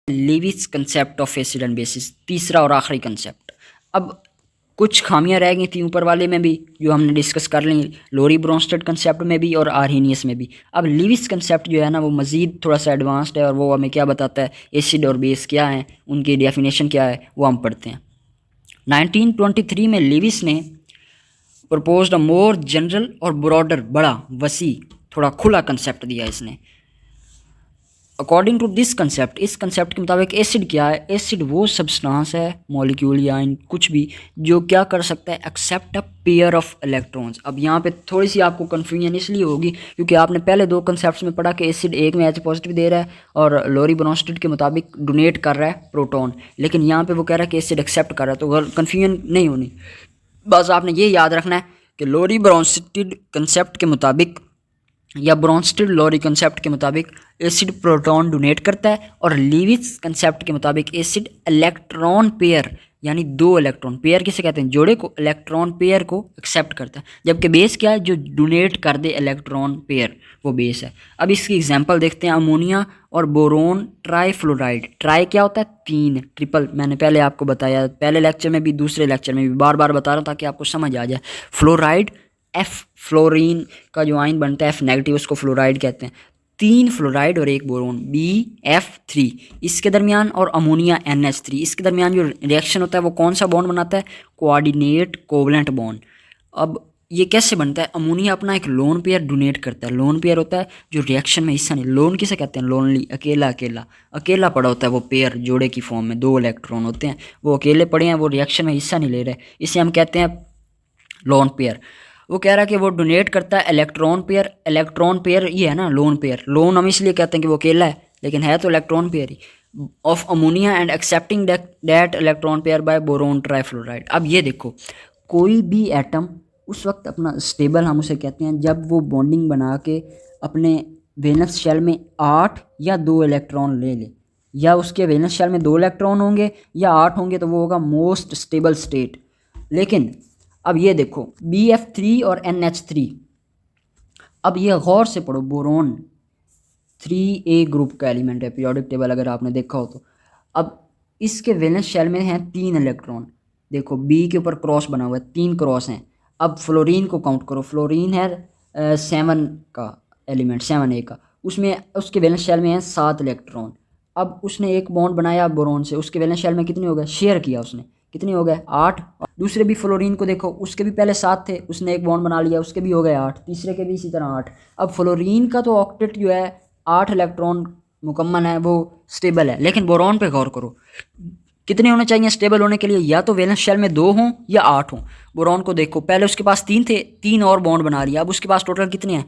Levi's concept of acid and bases, तीसरा और आखिरी कंसेप्ट। अब कुछ खामियां रह गई थी ऊपर वाले में भी जो हमने डिस्कस कर ली, लोरी ब्रोंस्टेड कंसेप्ट में भी और आर्हेनियस में भी। अब लेविस कंसेप्ट जो है ना वो मज़ीद थोड़ा सा एडवांस्ड है और वो हमें क्या बताता है, एसिड और बेस क्या है, उनकी डेफिनेशन क्या है, वो हम पढ़ते हैं। 1923 में लेविस ने प्रपोज्ड अ मोर जनरल और ब्रॉडर, बड़ा वसी थोड़ा खुला कंसेप्ट दिया इसने। अकॉर्डिंग टू दिस कंसेप्ट, इस कंसेप्ट के मुताबिक एसिड क्या है, एसिड वो सब्सटेंस है, मॉलिक्यूल या कुछ भी, जो क्या कर सकता है, accept a pair of electrons. अब यहाँ पे थोड़ी सी आपको कन्फ्यूजन इसलिए होगी क्योंकि आपने पहले दो कंसेप्ट्स में पढ़ा कि एसिड एक में एच पॉजिटिव दे रहा है और लोरी ब्रोंस्टेड के मुताबिक डोनेट कर रहा है प्रोटॉन, लेकिन यहाँ पे वो कह रहा है कि एसिड एक्सेप्ट कर रहा है, तो कन्फ्यूजन नहीं होनी। बस आपने ये याद रखना है कि लोरी ब्रोंस्टेड कंसेप्ट के मुताबिक या ब्रोंस्टेड लोरी कंसेप्ट के मुताबिक एसिड प्रोटॉन डोनेट करता है और लेविस कंसेप्ट के मुताबिक एसिड इलेक्ट्रॉन पेयर, यानी दो इलेक्ट्रॉन पेयर किसे कहते हैं, जोड़े को, इलेक्ट्रॉन पेयर को एक्सेप्ट करता है। जबकि बेस क्या है, जो डोनेट कर दे इलेक्ट्रॉन पेयर, वो बेस है। अब इसकी एग्जांपल देखते हैं, अमोनिया और बोरोन ट्राईफ्लोराइड। ट्राई क्या होता है, तीन, ट्रिपल मैंने पहले आपको बताया, पहले लेक्चर में भी दूसरे लेक्चर में भी, बार बार बता रहा हूँ ताकि आपको समझ आ जाए। फ्लोराइड, एफ फ्लोरीन का जो आयन बनता है एफ नेगेटिव, उसको फ्लोराइड कहते हैं। तीन फ्लोराइड और एक बोरोन, BF3 इसके दरमियान, और अमोनिया NH3 इसके दरमियान जो रिएक्शन होता है वो कौन सा बॉन्ड बनाता है, कोऑर्डिनेट कोवलेंट बॉन्ड। अब ये कैसे बनता है, अमोनिया अपना एक लोन पेयर डोनेट करता है। लोन पेयर होता है जो रिएक्शन में हिस्सा नहीं, लोन किसे कहते हैं, लोनली, अकेला अकेला अकेला पड़ा होता है वो पेयर, जोड़े की फॉर्म में दो इलेक्ट्रॉन होते हैं, वो अकेले पड़े हैं, वो रिएक्शन में हिस्सा नहीं ले रहे, इसे हम कहते हैं लोन पेयर। वो कह रहा है कि वो डोनेट करता है इलेक्ट्रॉन पेयर। इलेक्ट्रॉन पेयर ये है ना लोन पेयर, लोन हम इसलिए कहते हैं कि वो अकेला है लेकिन है तो electron pair he, of ammonia and accepting that electron pair bye boron trifluoride. अब ये देखो, कोई भी एटम उस वक्त अपना स्टेबल हम उसे कहते हैं जब वो बॉन्डिंग बना के अपने वेलेंस शेल में 8 या 2 इलेक्ट्रॉन ले ले, या उसके वेलेंस शेल में 2 इलेक्ट्रॉन होंगे या 8 होंगे तो वो होगा मोस्ट स्टेबल स्टेट। लेकिन अब ये देखो BF3 और NH3, अब ये गौर से पढ़ो, बोरोन 3A ग्रुप का एलिमेंट है, पीरियोडिक टेबल अगर आपने देखा हो तो। अब इसके वैलेंस शेल में हैं 3 इलेक्ट्रॉन, देखो B के ऊपर क्रॉस बना हुआ है, 3 क्रॉस हैं। अब फ्लोरीन को काउंट करो, फ्लोरीन है 7 का एलिमेंट, 7A का, उसमें उसके वैलेंस शेल में हैं 7 इलेक्ट्रॉन। अब उसने एक बॉन्ड बनाया बोरोन से, उसके वैलेंस शेल में कितने हो गए, शेयर किया उसने, कितने हो गए, 8। दूसरे भी फ्लोरीन को देखो, उसके भी पहले 7 थे, उसने एक बॉन्ड बना लिया, उसके भी हो गए 8, तीसरे के भी इसी तरह 8। अब फ्लोरीन का तो ऑक्टेट जो है 8 इलेक्ट्रॉन मुकम्मल है, वो स्टेबल है। लेकिन बोरॉन पे गौर करो, कितने होने चाहिए स्टेबल होने के लिए, या तो वैलेंस शेल में 2 हों या 8 हों। बोरॉन को देखो, पहले उसके पास 3 थे, 3 और बॉन्ड बना लिया, अब उसके पास टोटल कितने हैं,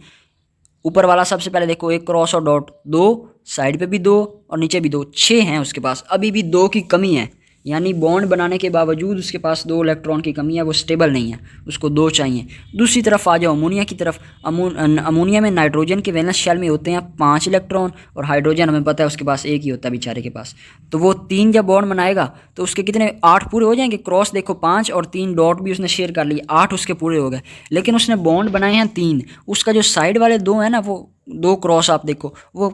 ऊपर वाला सबसे पहले देखो एक क्रॉस और डॉट, 2, साइड पे भी 2 और नीचे भी 2, 6 हैं उसके पास, अभी भी 2 की कमी है, यानी बॉन्ड बनाने के बावजूद उसके पास 2 इलेक्ट्रॉन की कमी है, वो स्टेबल नहीं है, उसको 2 चाहिए। दूसरी तरफ आ जाओ अमोनिया की तरफ, अमोनिया में नाइट्रोजन के वैलेंस शेल में होते हैं 5 इलेक्ट्रॉन और हाइड्रोजन हमें पता है उसके पास एक ही होता है बेचारे के पास, तो वो 3 जब बॉन्ड बनाएगा तो उसके कितने 8 पूरे हो जाएंगे। क्रॉस देखो 5 और 3 डॉट भी उसने शेयर कर लिए, 8 उसके पूरे हो गए। लेकिन उसने बॉन्ड बनाए हैं 3, उसका जो साइड वाले 2 हैं ना, वो 2 क्रॉस आप देखो वो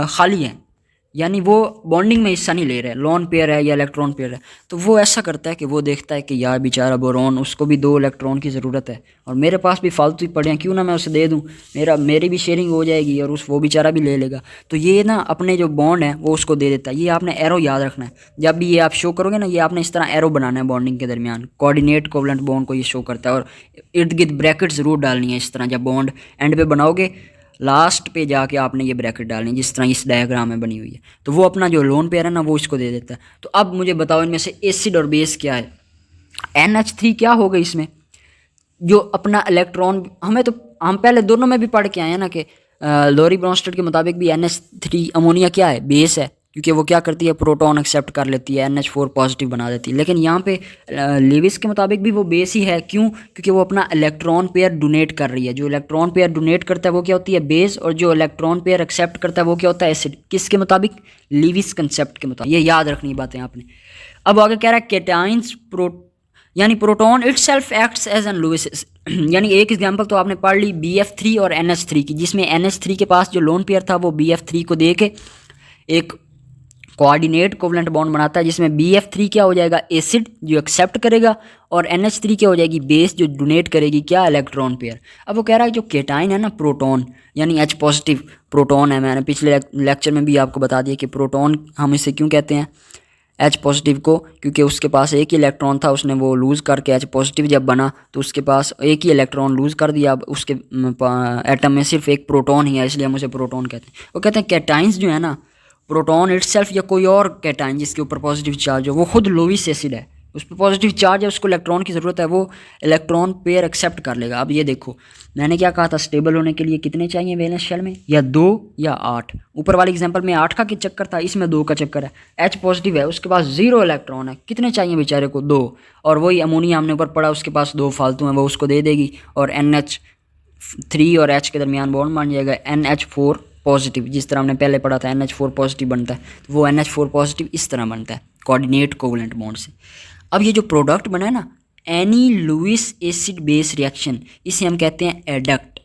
खाली है, यानी वो बॉन्डिंग में हिस्सा नहीं ले रहा है, लोन पेयर है या इलेक्ट्रॉन पेयर है। तो वो ऐसा करता है कि वो देखता है कि यार बेचारा बोरॉन, उसको भी 2 इलेक्ट्रॉन की ज़रूरत है और मेरे पास भी फालतू ही पड़े हैं, क्यों ना मैं उसे दे दूं, मेरी भी शेयरिंग हो जाएगी और वो बेचारा भी ले लेगा। तो ये ना अपने जो बॉन्ड है वो उसको दे देता है। ये आपने एरो याद रखना है, जब भी ये आप शो करोगे ना, ये आपने इस तरह एरो बनाना है बॉन्डिंग के दरमियान, कोऑर्डिनेट कोवलेंट बॉन्ड को ये शो करता है, और इर्द गिर्द ब्रैकेट ज़रूर डालनी है इस तरह, जब बॉन्ड एंड पे बनाओगे लास्ट पे जाके आपने ये ब्रैकेट डालनी है जिस तरह इस डायग्राम में बनी हुई है। तो वो अपना जो लोन पेयर है ना वो इसको दे देता है। तो अब मुझे बताओ इनमें से एसिड और बेस क्या है। NH3 क्या होगा इसमें, जो अपना इलेक्ट्रॉन, हमें तो हम पहले दोनों में भी पढ़ के आए हैं ना कि लोरी ब्रोंस्टेड के मुताबिक भी NH3 अमोनिया क्या है, बेस है, क्योंकि वो क्या करती है, प्रोटॉन एक्सेप्ट कर लेती है, NH4 पॉजिटिव बना देती है। लेकिन यहाँ पे लेविस के मुताबिक भी वो बेस ही है, क्यों, क्योंकि वो अपना इलेक्ट्रॉन पेयर डोनेट कर रही है। जो इलेक्ट्रॉन पेयर डोनेट करता है वो क्या होती है, बेस, और जो इलेक्ट्रॉन पेयर एक्सेप्ट करता है वो क्या होता है, एसिड। किसके मुताबिक, लेविस कंसेप्ट के मुताबिक। ये याद रखनी बातें आपने। अब आगे कह रहा है केटाइंस यानी proton itself acts as an Lewis, यानी एक एग्जांपल तो आपने पढ़ ली BF3 और NH3 की, जिसमें NH3 के पास जो लोन पेयर था वो BF3 को दे के एक कोऑर्डिनेट कोवलेंट बॉन्ड बनाता है, जिसमें BF3 क्या हो जाएगा, एसिड जो एक्सेप्ट करेगा, और NH3 क्या हो जाएगी, बेस जो डोनेट करेगी क्या, इलेक्ट्रॉन पेयर। अब वो कह रहा है जो केटाइन है ना, प्रोटॉन यानी H पॉजिटिव प्रोटॉन है, मैंने पिछले लेक्चर में भी आपको बता दिया कि प्रोटॉन हम इसे क्यों कहते हैं H पॉजिटिव को, क्योंकि उसके पास एक ही इलेक्ट्रॉन था, उसने वो लूज़ करके H पॉजिटिव जब बना तो उसके पास एक ही इलेक्ट्रॉन लूज़ कर दिया, अब उसके एटम में सिर्फ एक प्रोटॉन ही है, इसलिए हम उसे प्रोटॉन कहते हैं। वो कहते हैं कैटाइंस जो है ना, प्रोटॉन इटसेल्फ या कोई और कैटाइन जिसके ऊपर पॉजिटिव चार्ज हो, वो खुद लुईस एसिड है, उस पर पॉजिटिव चार्ज है, उसको इलेक्ट्रॉन की ज़रूरत है, वो इलेक्ट्रॉन पेयर एक्सेप्ट कर लेगा। अब ये देखो मैंने क्या कहा था, स्टेबल होने के लिए कितने चाहिए वैलेंस शेल में, या 2 या 8। ऊपर वाले एग्जांपल में 8 का चक्कर था, इसमें 2 का चक्कर है। H पॉजिटिव है, उसके पास 0 इलेक्ट्रॉन है, कितने चाहिए बेचारे को, 2। और वही अमोनिया हमने ऊपर पढ़ा, उसके पास 2 फालतू हैं, वो उसको दे देगी, और NH3 और H के दरमियान बॉन्ड बन जाएगा NH4 पॉजिटिव, जिस तरह हमने पहले पढ़ा था NH4 पॉजिटिव बनता है, तो वो NH4 पॉजिटिव इस तरह बनता है कोऑर्डिनेट कोवलेंट बॉन्ड से। अब ये जो प्रोडक्ट बना है ना, any Lewis acid base reaction, इसे हम कहते हैं एडक्ट।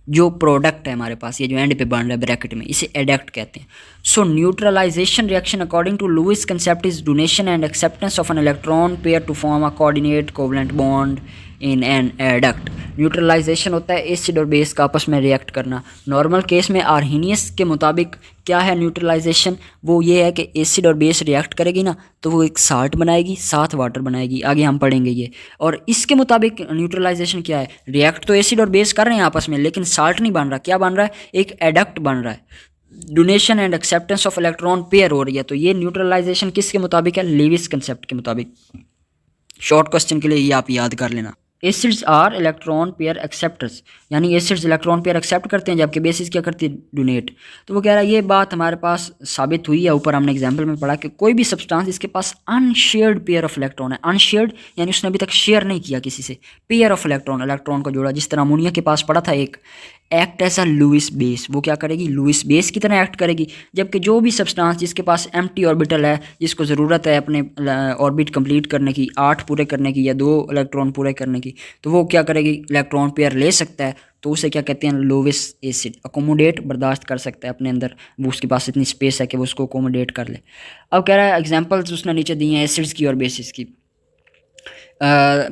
जो प्रोडक्ट है हमारे पास, ये जो एंड पे बन रहा है ब्रैकेट में, इसे एडक्ट कहते हैं। So neutralisation reaction according to Lewis concept is donation and acceptance of an electron pair to form a coordinate covalent bond in an adduct. Neutralisation होता है एसिड और बेस का आपस में रिएक्ट करना। नॉर्मल केस में आर्हीनियस के मुताबिक क्या है न्यूट्रलाइजेशन, वो ये है कि एसिड और बेस रिएक्ट करेगी ना, तो वो एक साल्ट बनाएगी, साथ वाटर बनाएगी, आगे हम पढ़ेंगे ये। और इसके मुताबिक न्यूट्रलाइजेशन क्या है, रिएक्ट तो एसिड और बेस कर रहे हैं आपस में, लेकिन साल्ट नहीं बन रहा, क्या बन रहा है, एक एडक्ट बन रहा है। Donation and acceptance of electron pair हो रही है, तो ये न्यूट्रलाइजेशन किसके मुताबिक है, लेविस कंसेप्ट के मुताबिक। शॉर्ट क्वेश्चन के लिए ये आप याद कर लेना। Acids are electron pair acceptors, यानी एसिड्स इलेक्ट्रॉन पेयर एक्सेप्ट करते हैं, जबकि बेसिस क्या करती है, डोनेट। तो वो कह रहा है ये बात हमारे पास साबित हुई है, ऊपर हमने एग्जांपल में पढ़ा कि कोई भी सब्सटेंस जिसके पास अनशेयर्ड पेयर ऑफ इलेक्ट्रॉन है, अनशेयर्ड यानी उसने अभी तक शेयर नहीं किया किसी से, पेयर ऑफ इलेक्ट्रॉन, इलेक्ट्रॉन को जोड़ा, जिस तरह अमोनिया के पास पड़ा था एक, act as a Lewis base, वो क्या करेगी, लुईस बेस की तरह एक्ट करेगी। जबकि जो भी सब्सटेंस जिसके पास एम्प्टी ऑर्बिटल है, जिसको ज़रूरत है अपने ऑर्बिट कंप्लीट करने की, 8 पूरे करने की या 2 इलेक्ट्रॉन पूरे करने की, तो वो क्या करेगी, इलेक्ट्रॉन पेयर ले सकता है, तो उसे क्या कहते हैं, लोविस एसिड, अकोमोडेट बर्दाश्त कर सकता है अपने अंदर, वो उसके पास इतनी स्पेस है कि वो उसको अकोमोडेट कर ले। अब कह रहा है एग्जांपल्स उसने नीचे दिए हैं एसिड्स की और बेसिस की।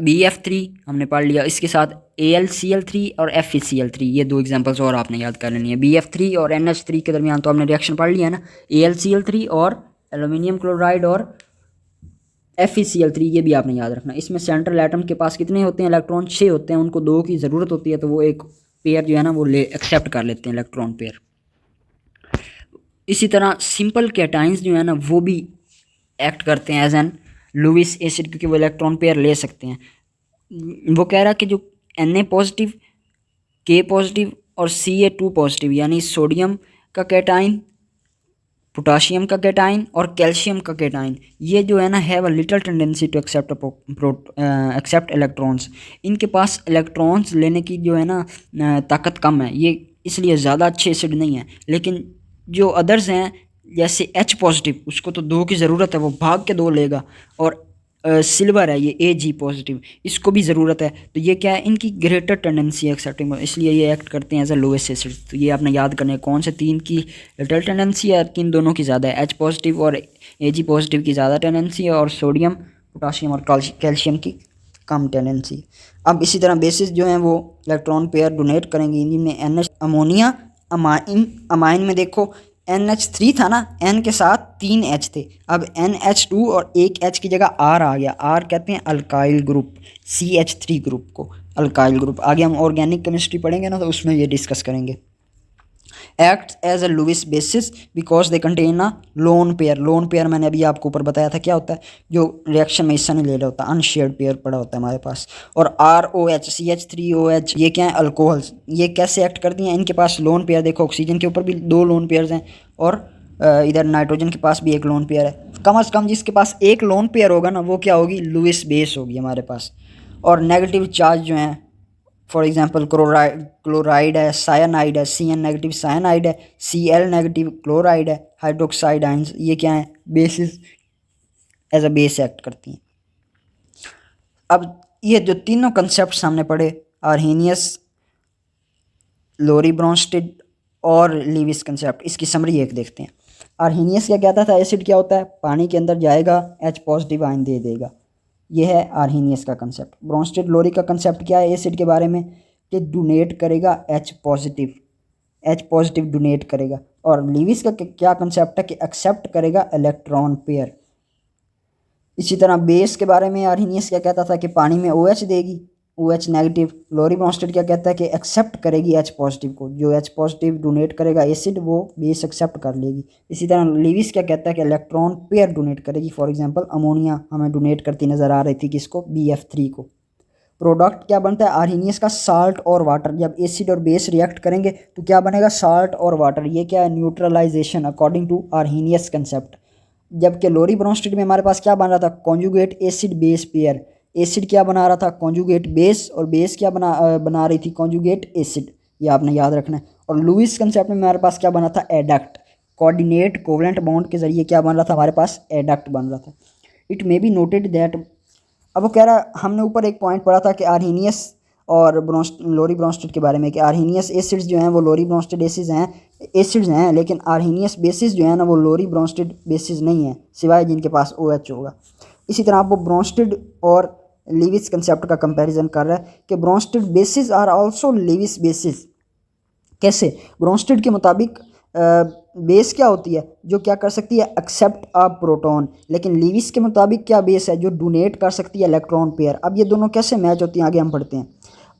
BF3 हमने पढ़ लिया, इसके साथ AlCl3 और FeCl3, ये 2 एग्जांपल्स और आपने याद कर लेनी है। BF3 और NH3 के दरमियान तो हमने रिएक्शन पढ़ लिया है ना, AlCl3 और एल्यूमिनियम क्लोराइड और FeCl3, ये भी आपने याद रखना। इसमें सेंट्रल एटम के पास कितने होते हैं, इलेक्ट्रॉन 6 होते हैं, उनको 2 की ज़रूरत होती है, तो वो एक पेयर जो है ना वो एक्सेप्ट कर लेते हैं, इलेक्ट्रॉन पेयर। इसी तरह सिंपल कैटाइंस जो है ना वो भी एक्ट करते हैं एज एन लुईस एसिड, क्योंकि वो इलेक्ट्रॉन पेयर ले सकते हैं। वो कह रहा है कि जो Na पॉजिटिव, K पॉजिटिव और Ca2 पॉजिटिव, यानी सोडियम का कैटाइन, पोटाशियम का कैटाइन और कैल्शियम का कैटाइन, ये जो है ना have a little tendency to accept electrons. इनके पास इलेक्ट्रॉन्स लेने की जो है ना ताकत कम है, ये इसलिए ज़्यादा अच्छे एसिड नहीं है। लेकिन जो अदर्स हैं जैसे H पॉजिटिव, उसको तो 2 की ज़रूरत है, वो भाग के 2 लेगा। और सिल्वर है ये Ag पॉजिटिव, इसको भी ज़रूरत है, तो ये क्या है, इनकी ग्रेटर टेंडेंसी है एक्सेप्टिंग, इसलिए ये एक्ट करते हैं एज अ लोएस्ट एसिड। तो ये आपने याद करना है कौन से 3 की लिटिल टेंडेंसी है, किन दोनों की ज़्यादा है, H पॉजिटिव और Ag पॉजिटिव की ज़्यादा टेंडेंसी है, और सोडियम, पोटाशियम और कैल्शियम की कम टेंडेंसी। अब इसी तरह बेसिस जो हैं वो इलेक्ट्रॉन पेयर डोनेट करेंगे, इनमें NH अमोनिया अमाइन में देखो NH3 था ना, N के साथ 3 H थे, अब NH2 और एक H की जगह R आ गया, R कहते हैं अल्काइल ग्रुप, CH3 ग्रुप को अल्काइल ग्रुप। आगे हम ऑर्गेनिक केमिस्ट्री पढ़ेंगे ना, तो उसमें ये डिस्कस करेंगे। Act as a Lewis bases because they contain a lone pair. Lone pair मैंने अभी आपको ऊपर बताया था क्या होता है, जो रिएक्शन में हिस्सा नहीं ले रहा होता, अनशेयर्ड पेयर पड़ा होता है हमारे पास। और ROH CH3OH ये क्या है, अल्कोहल्स, ये कैसे एक्ट करती हैं, इनके पास लोन पेयर देखो, ऑक्सीजन के ऊपर भी 2 लोन पेयर्स हैं, और इधर नाइट्रोजन के पास भी एक लोन पेयर है। कम से कम जिसके पास एक लोन पेयर होगा ना, वो क्या होगी, लुईस बेस होगी हमारे पास। और नेगेटिव चार्ज जो हैं, फॉर एग्जांपल क्लोराइड है, साइनाइड है, Cn नेगेटिव साइनाइड है, Cl नेगेटिव क्लोराइड है, हाइड्रोक्साइड आयंस, ये क्या है, bases as a base act करती हैं। अब ये जो तीनों कंसेप्ट हमने पढ़े, आर्हीनियस, लोरी ब्रोंस्टेड और लीविस कंसेप्ट, इसकी समरी एक देखते हैं। आर्हीनियस क्या कहता था, एसिड क्या होता है, पानी के अंदर जाएगा H पॉजिटिव आयन दे देगा। ये है आर्हीनियस का कंसेप्ट। ब्रोंस्टेड लोरी का कंसेप्ट क्या है एसिड के बारे में, कि डोनेट करेगा H पॉजिटिव डोनेट करेगा। और लीविस का क्या कंसेप्ट है, कि एक्सेप्ट करेगा इलेक्ट्रॉन पेयर। इसी तरह बेस के बारे में आर्हीनियस क्या कहता था, कि पानी में OH देगी, OH नेगेटिव। लोरी ब्रोंस्टेड क्या कहता है, कि एक्सेप्ट करेगी H पॉजिटिव को, जो H पॉजिटिव डोनेट करेगा एसिड वो बेस एक्सेप्ट कर लेगी। इसी तरह लीविस क्या कहता है, कि इलेक्ट्रॉन पेयर डोनेट करेगी। फॉर एग्जांपल अमोनिया हमें डोनेट करती नज़र आ रही थी, किसको, BF3 को। प्रोडक्ट क्या बनता है आर्हीनियस का, साल्ट और वाटर। जब एसिड और बेस रिएक्ट करेंगे तो क्या बनेगा, साल्ट और वाटर। ये क्या है, neutralisation according to Arrhenius concept. जबकि लोरी ब्रोंस्टेड में हमारे पास क्या बन रहा था, conjugate acid base pair. Acid क्या बना रहा था, कॉन्जुगेट बेस, और बेस क्या बना रही थी, कॉन्जुगेट एसिड। ये आपने याद रखना है। और लुईस कंसेप्ट में हमारे पास क्या बना था, एडक्ट। कोऑर्डिनेट कोवलेंट बॉन्ड के जरिए क्या बन रहा था, हमारे पास एडक्ट बन रहा था। It may be noted that, अब वो कह रहा है, हमने ऊपर एक पॉइंट पढ़ा था कि आर्हीनियस और लोरी ब्रोंस्टेड के बारे में, कि आर्हीनियस एसिड्स जो हैं वो लोरी ब्रोंस्टेड एसिड्स हैं, लेकिन आर्हीनियस बेसिस जो है ना वो लोरी ब्रोंस्टेड बेसिस नहीं है, सिवाय जिनके पास OH होगा। इसी तरह आप वो ब्रोंस्टेड और लीविस कंसेप्ट का कंपैरिजन कर रहा है, कि Bronsted bases are also Lewis bases. कैसे, ब्रोंस्टेड के मुताबिक बेस क्या होती है, जो क्या कर सकती है, एक्सेप्ट अ प्रोटॉन। लेकिन लीविस के मुताबिक क्या बेस है, जो डोनेट कर सकती है इलेक्ट्रॉन पेयर। अब ये दोनों कैसे मैच होती हैं, आगे हम पढ़ते हैं।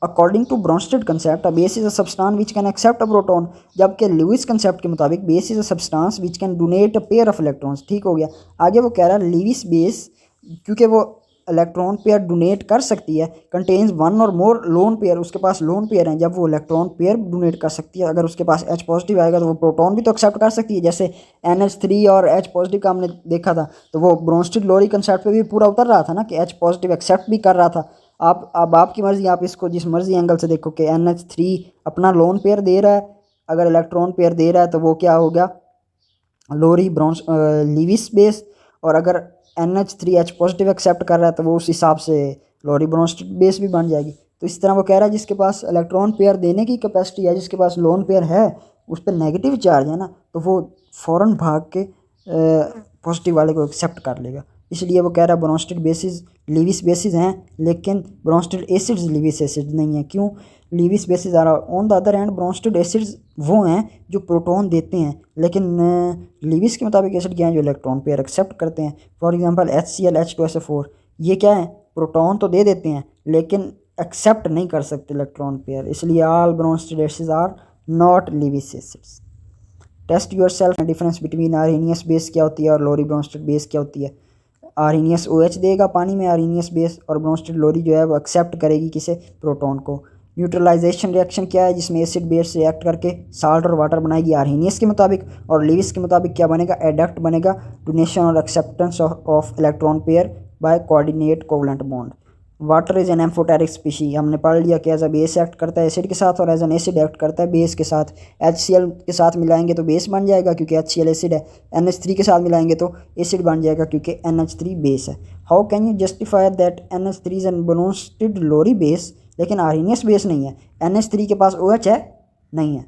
According to Bronsted concept, a base is a substance which can accept a proton. जबकि लुईस कंसेप्ट के मुताबिक base is a substance which can donate a pair of electrons. ठीक हो गया। आगे वो कह रहा है लुईस बेस, क्योंकि वो इलेक्ट्रॉन पेयर डोनेट कर सकती है, कंटेन्स वन और मोर लोन पेयर, उसके पास लोन पेयर हैं, जब वो इलेक्ट्रॉन पेयर डोनेट कर सकती है। अगर उसके पास H पॉजिटिव आएगा तो वो प्रोटॉन भी तो एक्सेप्ट कर सकती है, जैसे NH3 और H पॉजिटिव का हमने देखा था। तो वो ब्रोंस्टेड लोरी कंसेप्ट पे भी पूरा उतर रहा था ना, कि H पॉजिटिव एक्सेप्ट भी कर रहा था। आप अब आपकी मर्जी, आप इसको जिस मर्जी एंगल से देखो, कि NH3 अपना लोन पेयर दे रहा है, अगर इलेक्ट्रॉन पेयर दे रहा है तो वो क्या हो गया, लोरी लीविस बेस। और अगर NH3 H पॉजिटिव एक्सेप्ट कर रहा है तो वो उस हिसाब से लोरी ब्रोंस्टेड बेस भी बन जाएगी। तो इस तरह वो कह रहा है जिसके पास इलेक्ट्रॉन पेयर देने की कैपेसिटी है, जिसके पास लोन पेयर है, उस पर नेगेटिव चार्ज है ना, तो वो फ़ौरन भाग के पॉजिटिव वाले को एक्सेप्ट कर लेगा। इसलिए वो कह रहा है ब्रोंस्टेड बेसिस लीविस बेसिस हैं, लेकिन ब्रोंस्टेड एसिड्स लीविस एसिड नहीं है। क्यों, लीविस बेसिस आ रहा, on the other hand Bronsted acids वो हैं जो प्रोटॉन देते हैं, लेकिन लीविस के मुताबिक एसिड क्या है, जो इलेक्ट्रॉन पेयर एक्सेप्ट करते हैं। फॉर एग्जांपल HCl H2SO4, ये क्या है, प्रोटॉन तो दे देते हैं लेकिन एक्सेप्ट नहीं कर सकते इलेक्ट्रॉन पेयर। इसलिए all Bronsted acids are not Lewis acids. Test yourself difference between Arrhenius base क्या होती है और लोरी ब्रोंस्टेड बेस क्या होती है। आर्हीनियस OH देगा पानी में, आर्हीनियस बेस, और ब्रोंस्टेड लोरी जो है वो एक्सेप्ट करेगी किसे, प्रोटॉन को। न्यूट्रलाइजेशन रिएक्शन क्या है, जिसमें एसिड बेस रिएक्ट करके साल्ट और वाटर बनाएगी आर्हीनियस के मुताबिक, और लीविस के मुताबिक क्या बनेगा, एडक्ट बनेगा, डोनेशन और acceptance of electron pair by coordinate covalent bond. Water is an amphoteric species, हमने पढ़ लिया कि एज अ बेस एक्ट करता है एसिड के साथ, और एज एन एसिड एक्ट करता है बेस के साथ। HCl के साथ मिलाएंगे तो बेस बन जाएगा क्योंकि HCl एसिड है, NH3 के साथ मिलाएंगे तो एसिड बन जाएगा क्योंकि NH3 बेस है। How can you justify that NH3 is an Bronsted Lowry base, लेकिन आर्हीनियस बेस नहीं है। NH3 के पास OH है, नहीं है,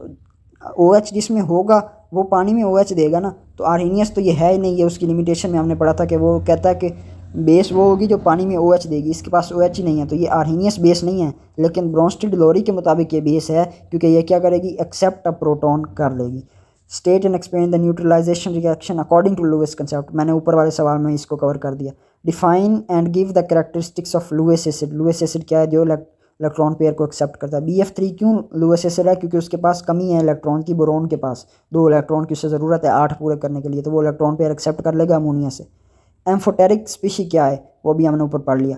तो OH जिसमें होगा वो पानी में OH देगा ना, तो आर्हीनियस तो ये है ही नहीं। है उसकी लिमिटेशन में हमने पढ़ा था कि वो कहता है कि बेस वो होगी जो पानी में OH देगी, इसके पास OH ही नहीं है, तो ये आर्हीनियस बेस नहीं है। लेकिन ब्रोंस्टेड लोरी के मुताबिक ये बेस है, क्योंकि ये क्या करेगी, एक्सेप्ट अ प्रोटॉन कर लेगी। State and explain the neutralisation reaction according to Lewis concept, मैंने ऊपर वाले सवाल में इसको कवर कर दिया। Define and give the characteristics of Lewis acid. Lewis acid क्या है, जो इलेक्ट्रॉन पेयर को एक्सेप्ट करता है। BF3 क्यों लुईस एसिड है, क्योंकि उसके पास कमी है इलेक्ट्रॉन की, बोरोन के पास 2 इलेक्ट्रॉन की उसे ज़रूरत है 8 पूरे करने के लिए, तो वो इलेक्ट्रॉन पेयर एक्सेप्ट कर लेगा अमोनिया से। एम्फोटेरिक स्पीशी क्या है, वो भी हमने ऊपर पढ़ लिया।